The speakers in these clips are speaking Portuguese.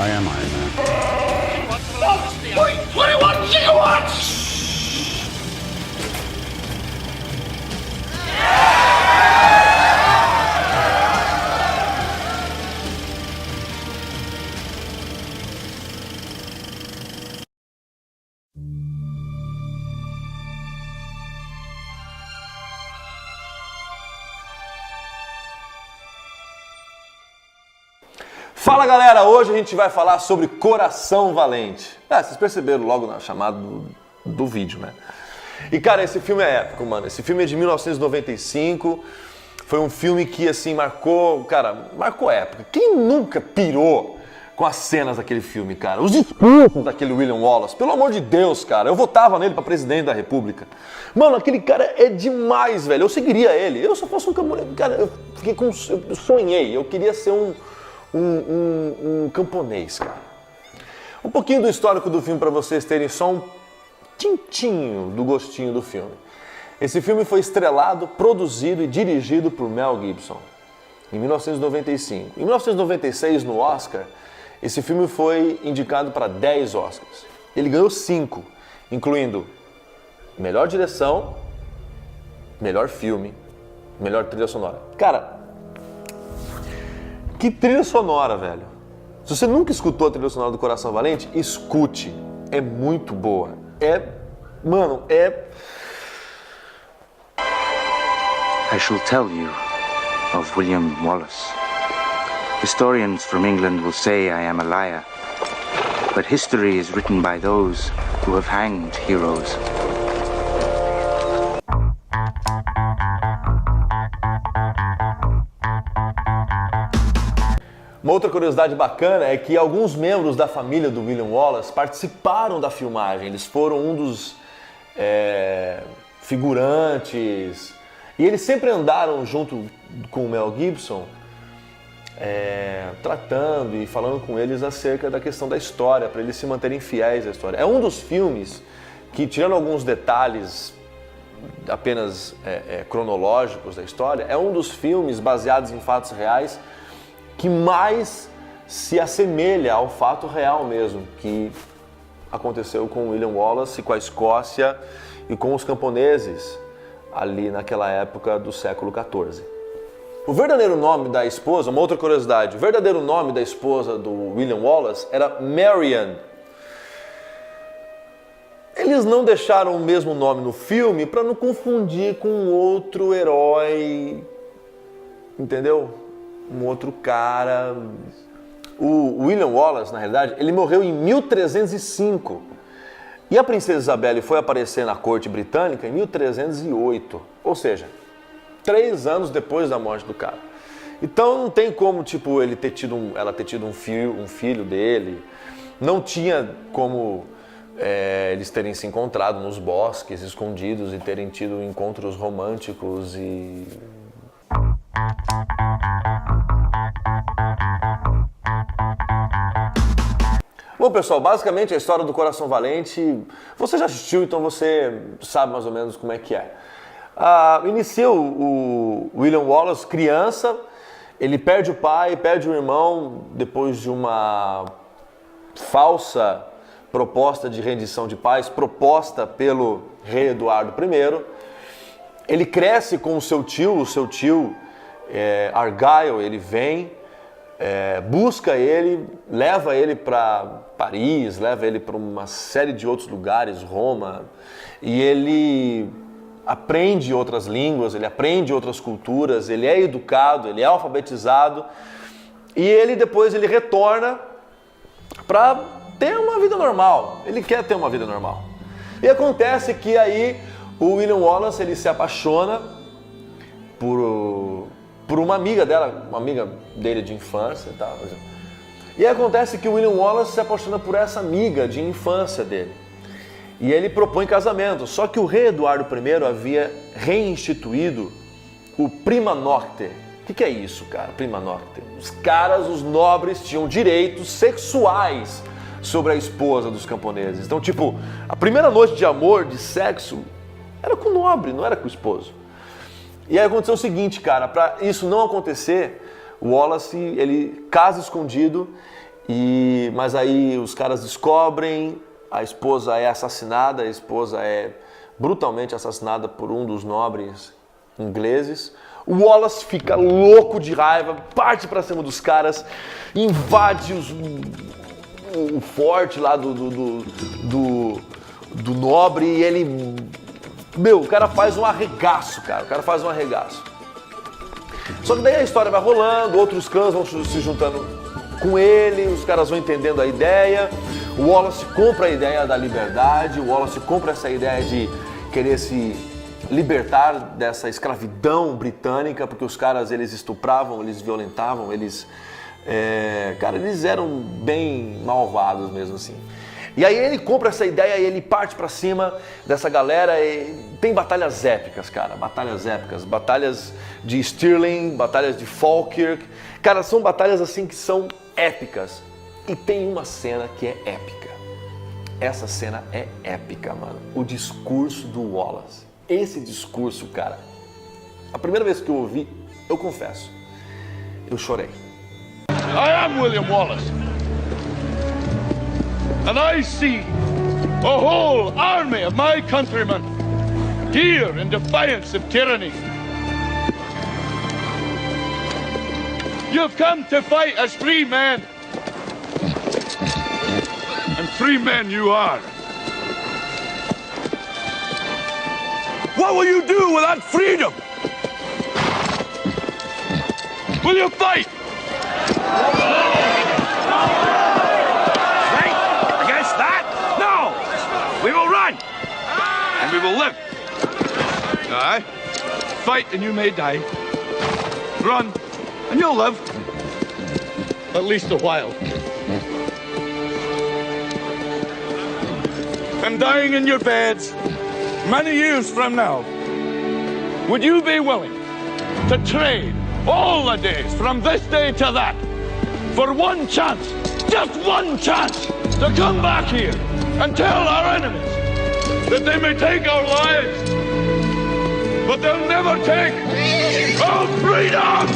I am Iron Man. 21 gigawatts! Fala galera, hoje a gente vai falar sobre Coração Valente. Vocês perceberam logo na chamada do vídeo, né? E cara, esse filme é épico, mano. Esse filme é de 1995. Foi um filme que, assim, marcou época. Quem nunca pirou com as cenas daquele filme, cara? Os discursos daquele William Wallace. Pelo amor de Deus, cara. Eu votava nele pra presidente da República. Mano, aquele cara é demais, velho. Eu seguiria ele. Eu, se eu fosse um camponês, cara, eu sonhei. Eu queria ser um camponês, cara. Um pouquinho do histórico do filme para vocês terem só um tintinho do gostinho do filme. Esse filme foi estrelado, produzido e dirigido por Mel Gibson em 1995. Em 1996, no Oscar, esse filme foi indicado para 10 Oscars. Ele ganhou 5, incluindo melhor direção, melhor filme, melhor trilha sonora. Cara, que trilha sonora, velho. Se você nunca escutou a trilha sonora do Coração Valente, escute. É muito boa. I shall tell you of William Wallace. Historians from England will say I am a liar, but history is written by those who have hanged heroes. Uma outra curiosidade bacana é que alguns membros da família do William Wallace participaram da filmagem. Eles foram um dos figurantes. E eles sempre andaram junto com o Mel Gibson, tratando e falando com eles acerca da questão da história, para eles se manterem fiéis à história. É um dos filmes que, tirando alguns detalhes apenas cronológicos da história, é um dos filmes baseados em fatos reais que mais se assemelha ao fato real mesmo, que aconteceu com William Wallace, com a Escócia e com os camponeses ali naquela época do século XIV. O verdadeiro nome da esposa, uma outra curiosidade, o verdadeiro nome da esposa do William Wallace era Marian. Eles não deixaram o mesmo nome no filme para não confundir com outro herói, entendeu? Um outro cara. O William Wallace, na realidade, ele morreu em 1305. E a princesa Isabelle foi aparecer na corte britânica em 1308. Ou seja, 3 anos depois da morte do cara. Então não tem como, tipo, ela ter tido um filho dele. Não tinha como eles terem se encontrado nos bosques escondidos e terem tido encontros românticos e... Bom, pessoal, basicamente a história do Coração Valente, você já assistiu, então você sabe mais ou menos como é que é. Inicia o William Wallace, criança, ele perde o pai, perde o irmão depois de uma falsa proposta de rendição de paz, proposta pelo rei Eduardo I. Ele cresce com o seu tio Argyle, ele vem, busca ele, leva ele para Paris, leva ele para uma série de outros lugares, Roma, e ele aprende outras línguas, ele aprende outras culturas, ele é educado, ele é alfabetizado, e ele depois ele retorna para ter uma vida normal, ele quer ter uma vida normal. E acontece que aí o William Wallace ele se apaixona por uma amiga dela, uma amiga dele de infância e tal. E acontece que o William Wallace se apaixona por essa amiga de infância dele. E ele propõe casamento. Só que o rei Eduardo I havia reinstituído o prima nocte. O que é isso, cara, prima nocte? Os nobres, tinham direitos sexuais sobre a esposa dos camponeses. Então, tipo, a primeira noite de amor, de sexo, era com o nobre, não era com o esposo. E aí aconteceu o seguinte, cara, para isso não acontecer, o Wallace, ele casa escondido Mas aí os caras descobrem, a esposa é assassinada, a esposa é brutalmente assassinada por um dos nobres ingleses. O Wallace fica louco de raiva, parte pra cima dos caras, invade o forte lá do nobre e ele... Meu, o cara faz um arregaço, cara. O cara faz um arregaço. Só que daí a história vai rolando, outros clãs vão se juntando com ele, os caras vão entendendo a ideia. O Wallace compra a ideia da liberdade, o Wallace compra essa ideia de querer se libertar dessa escravidão britânica, porque os caras, eles estupravam, eles violentavam, eles eram bem malvados mesmo assim. E aí ele compra essa ideia e ele parte pra cima dessa galera e tem batalhas épicas, cara, batalhas épicas, batalhas de Stirling, batalhas de Falkirk, cara, são batalhas assim que são épicas. E tem uma cena que é épica. Essa cena é épica, mano. O discurso do Wallace. Esse discurso, cara, a primeira vez que eu ouvi, eu confesso, eu chorei. I am William Wallace. And I see a whole army of my countrymen here in defiance of tyranny. You've come to fight as free men. And free men you are. What will you do without freedom? Will you fight? Against that? No! We will run! And we will live. Aye. Fight and you may die. Run and you'll live. At least a while. And dying in your beds many years from now, would you be willing to trade all the days from this day to that for one chance, just one chance, to come back here and tell our enemies that they may take our lives, but they'll never take our freedom!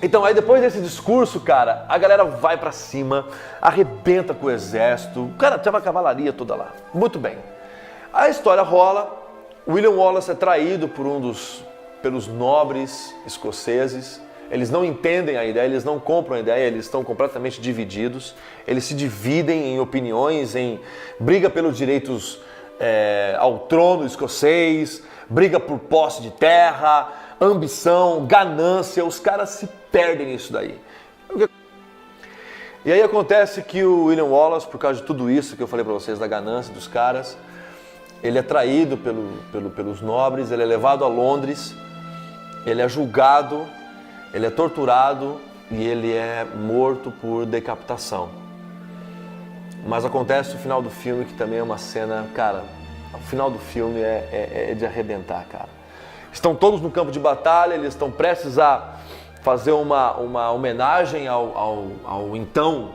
Então aí depois desse discurso, cara, a galera vai pra cima, arrebenta com o exército, cara, tinha uma cavalaria toda lá. Muito bem. A história rola, William Wallace é traído pelos nobres escoceses, eles não entendem a ideia, eles não compram a ideia, eles estão completamente divididos, eles se dividem em opiniões, em briga pelos direitos ao trono escocês, briga por posse de terra, ambição, ganância, os caras se perdem nisso daí. E aí acontece que o William Wallace, por causa de tudo isso que eu falei pra vocês, da ganância dos caras, ele é traído pelos nobres, ele é levado a Londres, ele é julgado, ele é torturado e ele é morto por decapitação. Mas acontece o final do filme, que também é uma cena, cara, o final do filme é de arrebentar, cara. Estão todos no campo de batalha, eles estão prestes a fazer uma homenagem ao então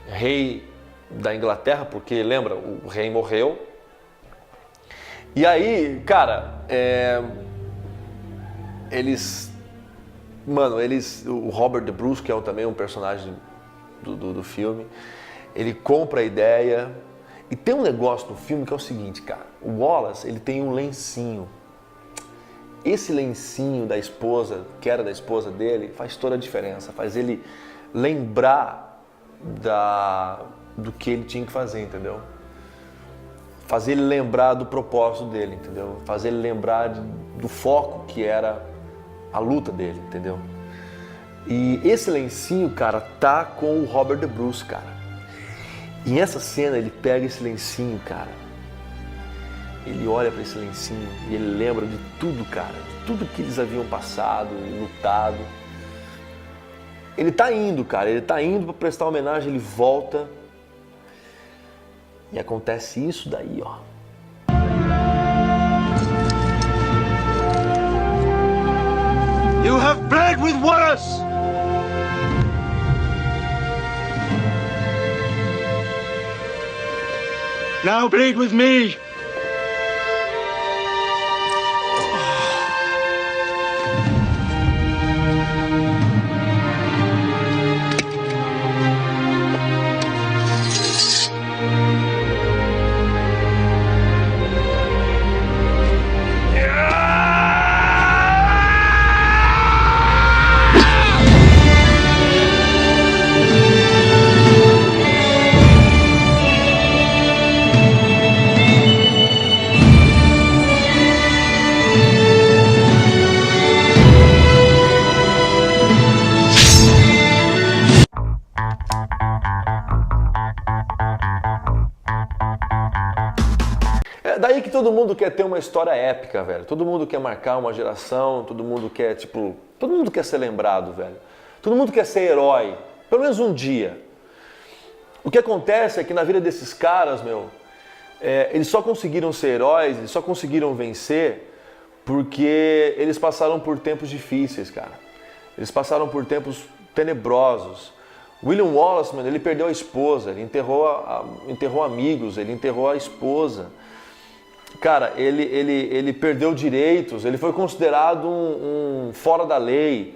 rei da Inglaterra, porque lembra, o rei morreu. E aí, cara, o Robert De Bruce, que é também um personagem do filme, ele compra a ideia. E tem um negócio no filme que é o seguinte, cara, o Wallace, ele tem um lencinho. Esse lencinho da esposa, que era da esposa dele, faz toda a diferença, faz ele lembrar do que ele tinha que fazer, entendeu? Fazer ele lembrar do propósito dele, entendeu? Fazer ele lembrar do foco que era a luta dele, entendeu? E esse lencinho, cara, tá com o Robert De Bruce, cara. E essa cena, ele pega esse lencinho, cara, ele olha para esse lencinho e ele lembra de tudo, cara, de tudo que eles haviam passado e lutado. Ele tá indo, cara, ele tá indo para prestar homenagem, ele volta e acontece isso daí, ó. You have bled with Wallace! Now bleed with me! daí que todo mundo quer ter uma história épica, velho. Todo mundo quer marcar uma geração, todo mundo quer, todo mundo quer ser lembrado, velho. Todo mundo quer ser herói, pelo menos um dia. O que acontece é que na vida desses caras, eles só conseguiram ser heróis, eles só conseguiram vencer porque eles passaram por tempos difíceis, cara. Eles passaram por tempos tenebrosos. William Wallace, ele perdeu a esposa, ele enterrou amigos, ele enterrou a esposa. Cara, ele perdeu direitos, ele foi considerado um fora da lei.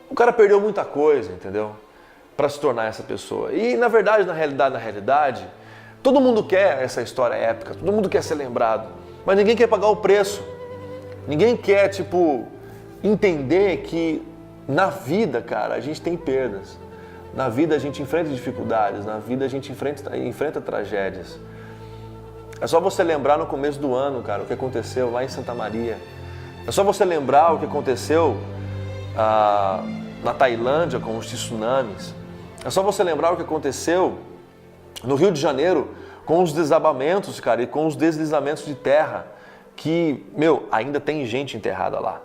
O cara perdeu muita coisa, entendeu? Para se tornar essa pessoa. E na realidade, todo mundo quer essa história épica, todo mundo quer ser lembrado, mas ninguém quer pagar o preço. Ninguém quer, entender que na vida, cara, a gente tem perdas. Na vida a gente enfrenta dificuldades, na vida a gente enfrenta tragédias. É só você lembrar no começo do ano, cara, o que aconteceu lá em Santa Maria. É só você lembrar o que aconteceu na Tailândia com os tsunamis. É só você lembrar o que aconteceu no Rio de Janeiro com os desabamentos, cara, e com os deslizamentos de terra, que, ainda tem gente enterrada lá.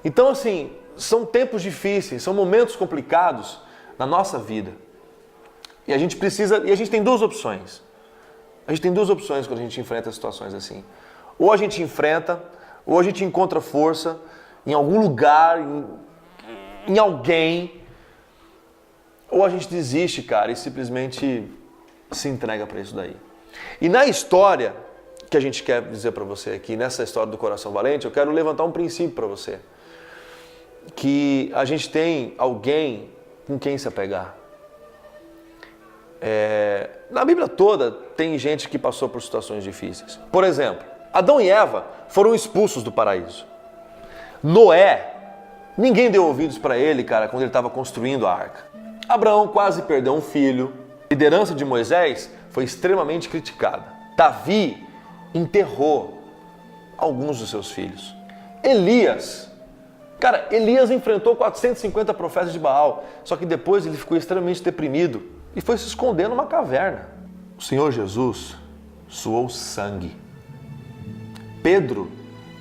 Então, assim, são tempos difíceis, são momentos complicados na nossa vida. E a gente tem duas opções. A gente tem duas opções quando a gente enfrenta situações assim. Ou a gente enfrenta, ou a gente encontra força em algum lugar, em alguém, ou a gente desiste, cara, e simplesmente se entrega para isso daí. E na história que a gente quer dizer para você aqui, nessa história do Coração Valente, eu quero levantar um princípio para você. Que a gente tem alguém com quem se apegar. Na Bíblia toda tem gente que passou por situações difíceis. Por exemplo, Adão e Eva foram expulsos do paraíso. Noé, ninguém deu ouvidos para ele, cara, quando ele estava construindo a arca. Abraão quase perdeu um filho. A liderança de Moisés foi extremamente criticada. Davi enterrou alguns dos seus filhos. Elias enfrentou 450 profetas de Baal, só que depois ele ficou extremamente deprimido e foi se esconder numa caverna. O Senhor Jesus suou sangue. Pedro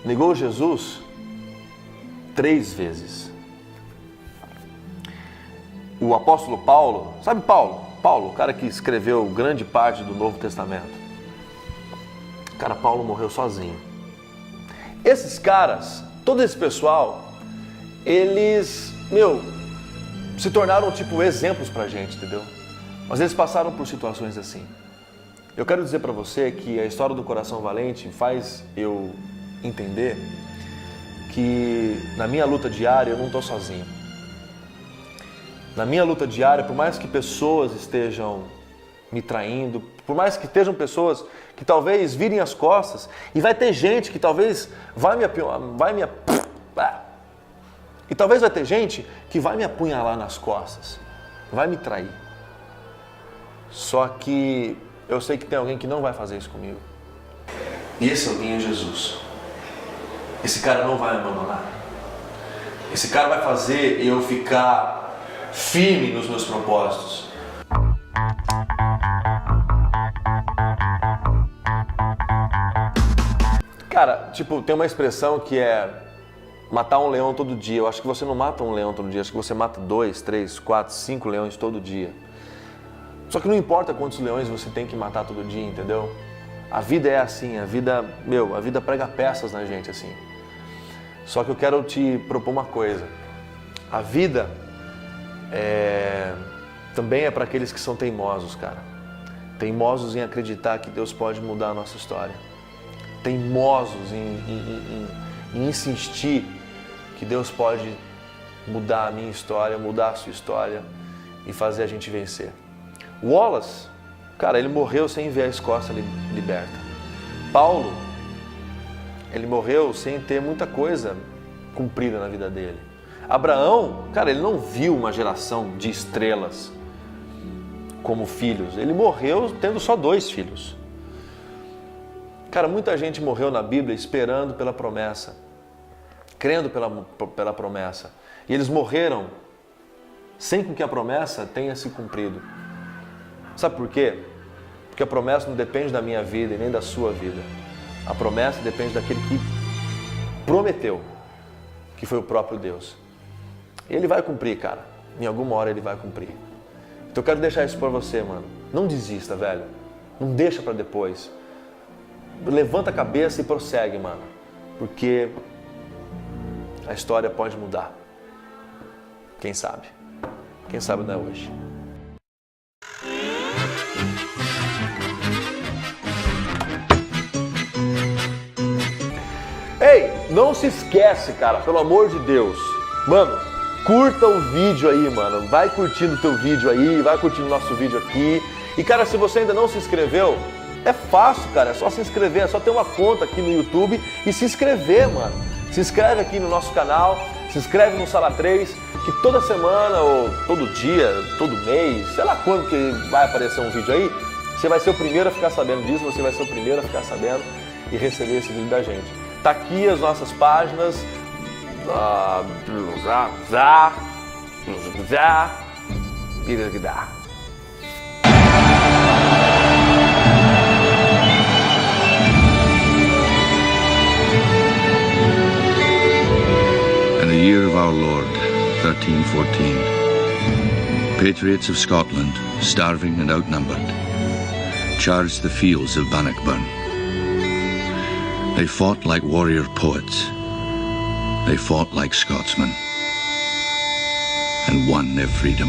negou Jesus 3 vezes. O apóstolo Paulo, sabe Paulo, o cara que escreveu grande parte do Novo Testamento. Cara, Paulo morreu sozinho. Esses caras, todo esse pessoal, eles, se tornaram exemplos pra gente, entendeu? Mas eles passaram por situações assim. Eu quero dizer pra você que a história do Coração Valente faz eu entender que na minha luta diária eu não tô sozinho. Na minha luta diária, por mais que pessoas estejam me traindo, por mais que estejam pessoas que talvez virem as costas, e vai ter gente que talvez e talvez vai ter gente que vai me apunhalar nas costas, vai me trair. Só que eu sei que tem alguém que não vai fazer isso comigo. E esse alguém é Jesus. Esse cara não vai me abandonar. Esse cara vai fazer eu ficar firme nos meus propósitos. Cara, tem uma expressão que é matar um leão todo dia. Eu acho que você não mata um leão todo dia, acho que você mata 2, 3, 4, 5 leões todo dia. Só que não importa quantos leões você tem que matar todo dia, entendeu? A vida é assim, a vida prega peças na gente assim. Só que eu quero te propor uma coisa. A vida também é para aqueles que são teimosos, cara. Teimosos em acreditar que Deus pode mudar a nossa história. Teimosos em insistir que Deus pode mudar a minha história, mudar a sua história e fazer a gente vencer. Wallace, cara, ele morreu sem ver a Escócia liberta. Paulo, ele morreu sem ter muita coisa cumprida na vida dele. Abraão, cara, ele não viu uma geração de estrelas como filhos. Ele morreu tendo só 2 filhos. Cara, muita gente morreu na Bíblia esperando pela promessa, crendo pela promessa. E eles morreram sem que a promessa tenha se cumprido. Sabe por quê? Porque a promessa não depende da minha vida e nem da sua vida. A promessa depende daquele que prometeu, que foi o próprio Deus. E Ele vai cumprir, cara. Em alguma hora Ele vai cumprir. Então eu quero deixar isso pra você, mano. Não desista, velho. Não deixa pra depois. Levanta a cabeça e prossegue, mano. Porque a história pode mudar. Quem sabe? Quem sabe não é hoje. Ei, não se esquece, cara, pelo amor de Deus. Mano, curta o vídeo aí, mano. Vai curtindo o teu vídeo aí, vai curtindo o nosso vídeo aqui. E, cara, se você ainda não se inscreveu, é fácil, cara. É só se inscrever, é só ter uma conta aqui no YouTube e se inscrever, mano. Se inscreve aqui no nosso canal, se inscreve no Sala 3, que toda semana ou todo dia, todo mês, sei lá quando que vai aparecer um vídeo aí, você vai ser o primeiro a ficar sabendo disso, você vai ser o primeiro a ficar sabendo e receber esse vídeo da gente. Tá aqui as nossas páginas. In the year of our Lord, 1314, patriots of Scotland, starving and outnumbered, charged the fields of Bannockburn. They fought like warrior poets. They fought like Scotsmen and won their freedom.